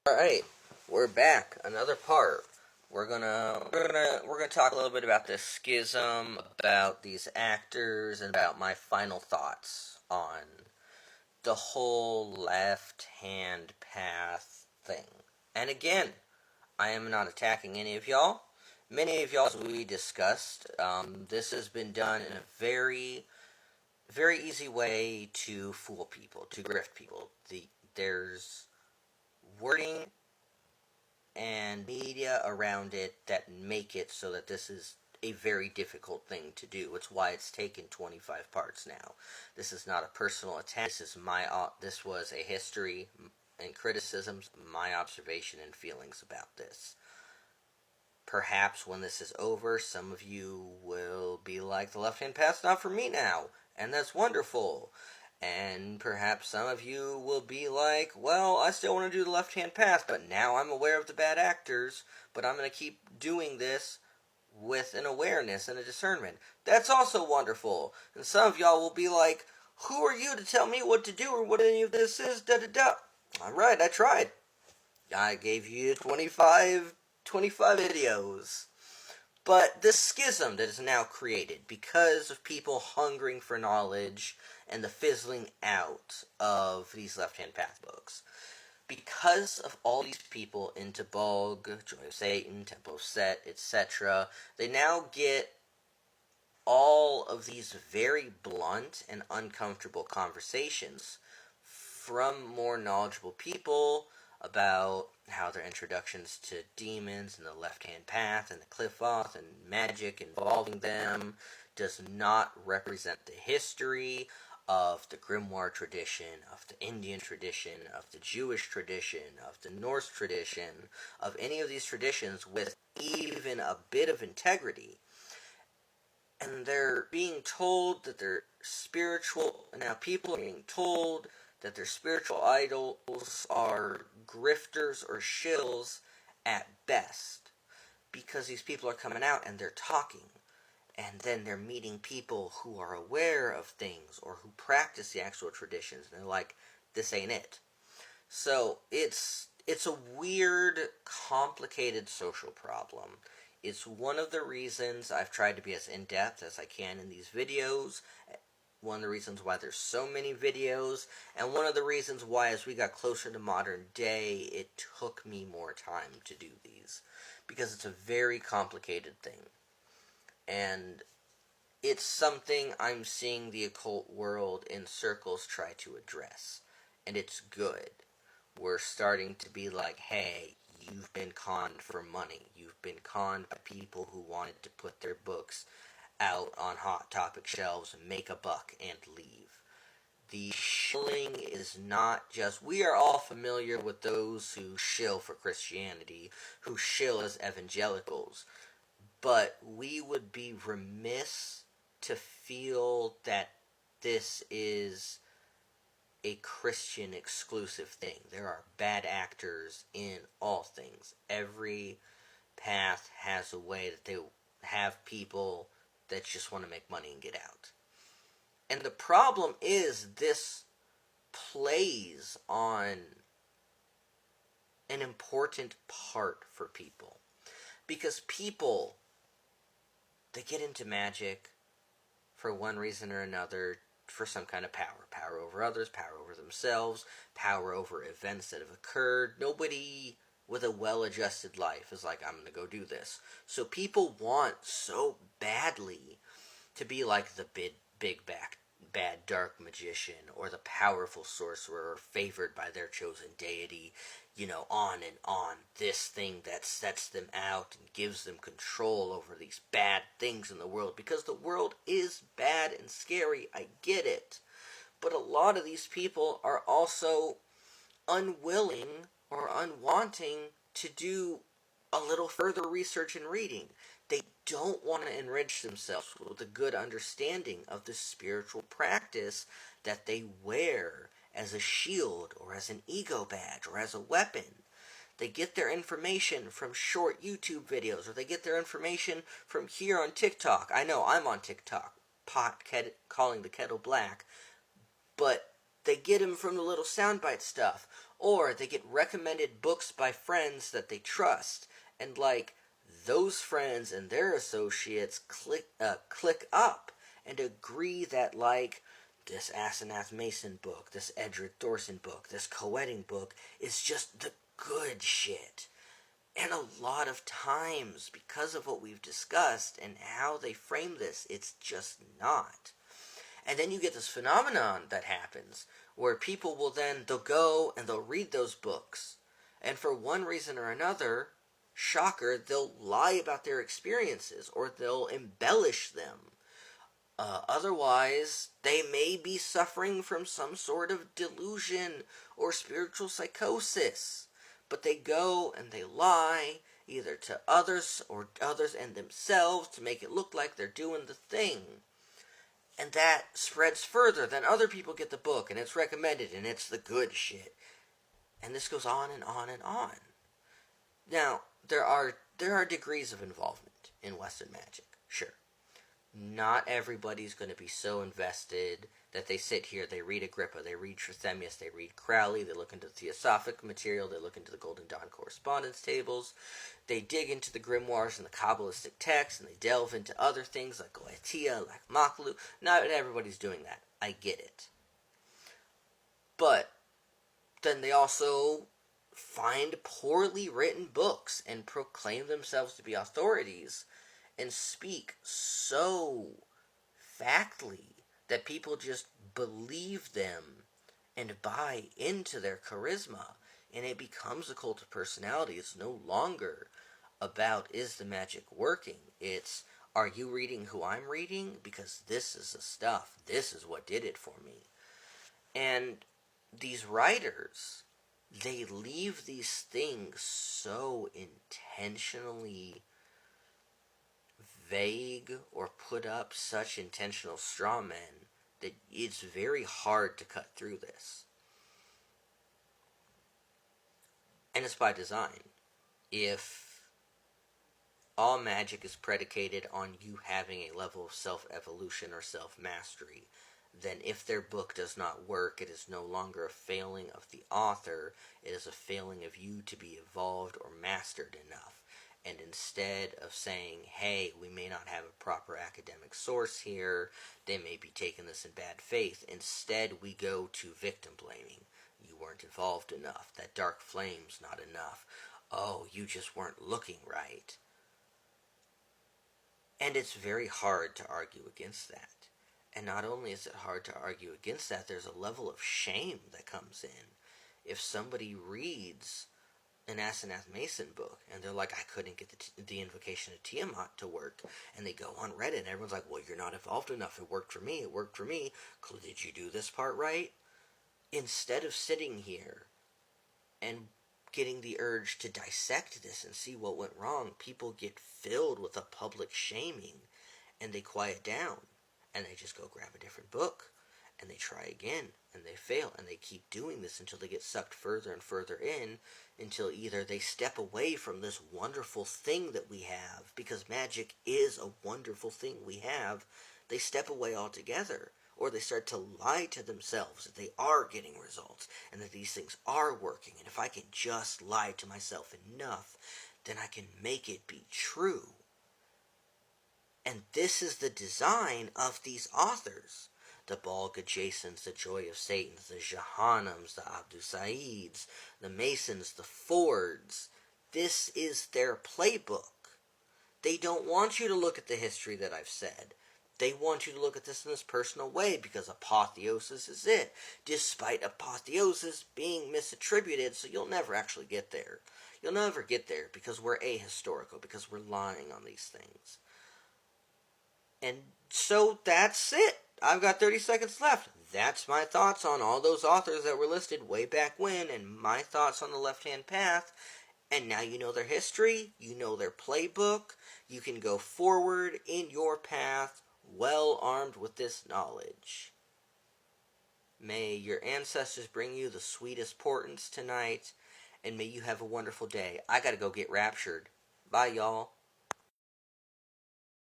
Alright, we're back. Another part. We're gonna talk a little bit about this schism, about these actors, and about my final thoughts on the whole left-hand path thing. And again, I am not attacking any of y'all. Many of y'all, as we discussed, this has been done in a very, very easy way to fool people, to grift people. There's wording and media around it that make it so that this is a very difficult thing to do. It's why it's taken 25 parts now. This is not a personal attack. This was a history and criticisms, my observation and feelings about this. Perhaps when this is over, some of you will be like, the left-hand path's not for me now, and that's wonderful. And perhaps some of you will be like, well, I still want to do the left-hand path, but now I'm aware of the bad actors, but I'm going to keep doing this with an awareness and a discernment. That's also wonderful. And some of y'all will be like, who are you to tell me what to do or what any of this is, da-da-da. Alright, I tried. I gave you 25 videos. But the schism that is now created because of people hungering for knowledge and the fizzling out of these left-hand path books. Because of all these people into Bulg, Joy of Satan, Temple of Set, etc., they now get all of these very blunt and uncomfortable conversations from more knowledgeable people about how their introductions to demons and the left-hand path and the Qliphoth and magic involving them does not represent the history of the grimoire tradition, of the Indian tradition, of the Jewish tradition, of the Norse tradition, of any of these traditions with even a bit of integrity. And they're being told that they're spiritual. Now people are being told that their spiritual idols are grifters or shills at best, because these people are coming out and they're talking, and then they're meeting people who are aware of things or who practice the actual traditions, and they're like, this ain't it. So it's a weird, complicated social problem. It's one of the reasons I've tried to be as in-depth as I can in these videos, one of the reasons why there's so many videos, and one of the reasons why as we got closer to modern day, it took me more time to do these. Because it's a very complicated thing. And it's something I'm seeing the occult world in circles try to address. And it's good. We're starting to be like, hey, you've been conned for money. You've been conned by people who wanted to put their books out on Hot Topic shelves and make a buck and leave. The shilling is not just... We are all familiar with those who shill for Christianity, who shill as evangelicals. But we would be remiss to feel that this is a Christian exclusive thing. There are bad actors in all things. Every path has a way that they have people that just want to make money and get out. And the problem is this plays on an important part for people. Because people, they get into magic for one reason or another, for some kind of power. Power over others, power over themselves, power over events that have occurred. Nobody with a well-adjusted life is like, I'm going to go do this. So people want so badly to be like the big bad dark magician or the powerful sorcerer favored by their chosen deity, on and on. This thing that sets them out and gives them control over these bad things in the world, because the world is bad and scary, I get it. But a lot of these people are also unwilling or unwanting to do a little further research and reading. They don't want to enrich themselves with a good understanding of the spiritual practice that they wear as a shield or as an ego badge or as a weapon. They get their information from short YouTube videos, or they get their information from here on TikTok. I know, I'm on TikTok, calling the kettle black, but they get them from the little soundbite stuff. Or they get recommended books by friends that they trust, and like those friends and their associates click up and agree that like this Asenath Mason book, this Edred Thorson book, this Coetting book is just the good shit. And a lot of times, because of what we've discussed and how they frame this, it's just not. And then you get this phenomenon that happens where people will then, they'll go and they'll read those books. And for one reason or another, shocker, they'll lie about their experiences or they'll embellish them. Otherwise, they may be suffering from some sort of delusion or spiritual psychosis. But they go and they lie, either to others or others and themselves, to make it look like they're doing the thing. And that spreads further. Then other people get the book and it's recommended and it's the good shit. And this goes on and on and on. Now, there are degrees of involvement in Western magic, sure. Not everybody's going to be so invested that they sit here, they read Agrippa, they read Trithemius, they read Crowley, they look into the Theosophic material, they look into the Golden Dawn correspondence tables, they dig into the grimoires and the Kabbalistic texts, and they delve into other things like Goetia, like Makalu. Not everybody's doing that. I get it. But then they also find poorly written books and proclaim themselves to be authorities and speak so factly that people just believe them and buy into their charisma, and it becomes a cult of personality. It's no longer about, is the magic working? It's, are you reading who I'm reading? Because this is the stuff. This is what did it for me. And these writers, they leave these things so intentionally vague or put up such intentional straw men that it's very hard to cut through this. And it's by design. If all magic is predicated on you having a level of self-evolution or self-mastery, then if their book does not work, it is no longer a failing of the author, it is a failing of you to be evolved or mastered enough. And instead of saying, hey, we may not have a proper academic source here, they may be taking this in bad faith, instead we go to victim blaming. You weren't involved enough. That dark flame's not enough. Oh, you just weren't looking right. And it's very hard to argue against that. And not only is it hard to argue against that, there's a level of shame that comes in. If somebody reads an Asenath Mason book, and they're like, I couldn't get the Invocation of Tiamat to work, and they go on Reddit, and everyone's like, well, you're not evolved enough, it worked for me, did you do this part right? Instead of sitting here and getting the urge to dissect this and see what went wrong, people get filled with a public shaming, and they quiet down, and they just go grab a different book, and they try again, and they fail, and they keep doing this until they get sucked further and further in, until either they step away from this wonderful thing that we have, because magic is a wonderful thing we have, they step away altogether, or they start to lie to themselves that they are getting results, and that these things are working, and if I can just lie to myself enough, then I can make it be true. And this is the design of these authors. The Balga Jasons, the Joy of Satans, the Jahannams, the Abdusaids, the Masons, the Fords. This is their playbook. They don't want you to look at the history that I've said. They want you to look at this in this personal way, because apotheosis is it, despite apotheosis being misattributed, so you'll never actually get there. You'll never get there because we're ahistorical, because we're lying on these things. And so that's it. I've got 30 seconds left. That's my thoughts on all those authors that were listed way back when, and my thoughts on the left-hand path. And now you know their history, you know their playbook, you can go forward in your path well armed with this knowledge. May your ancestors bring you the sweetest portents tonight, and may you have a wonderful day. I gotta go get raptured. Bye, y'all.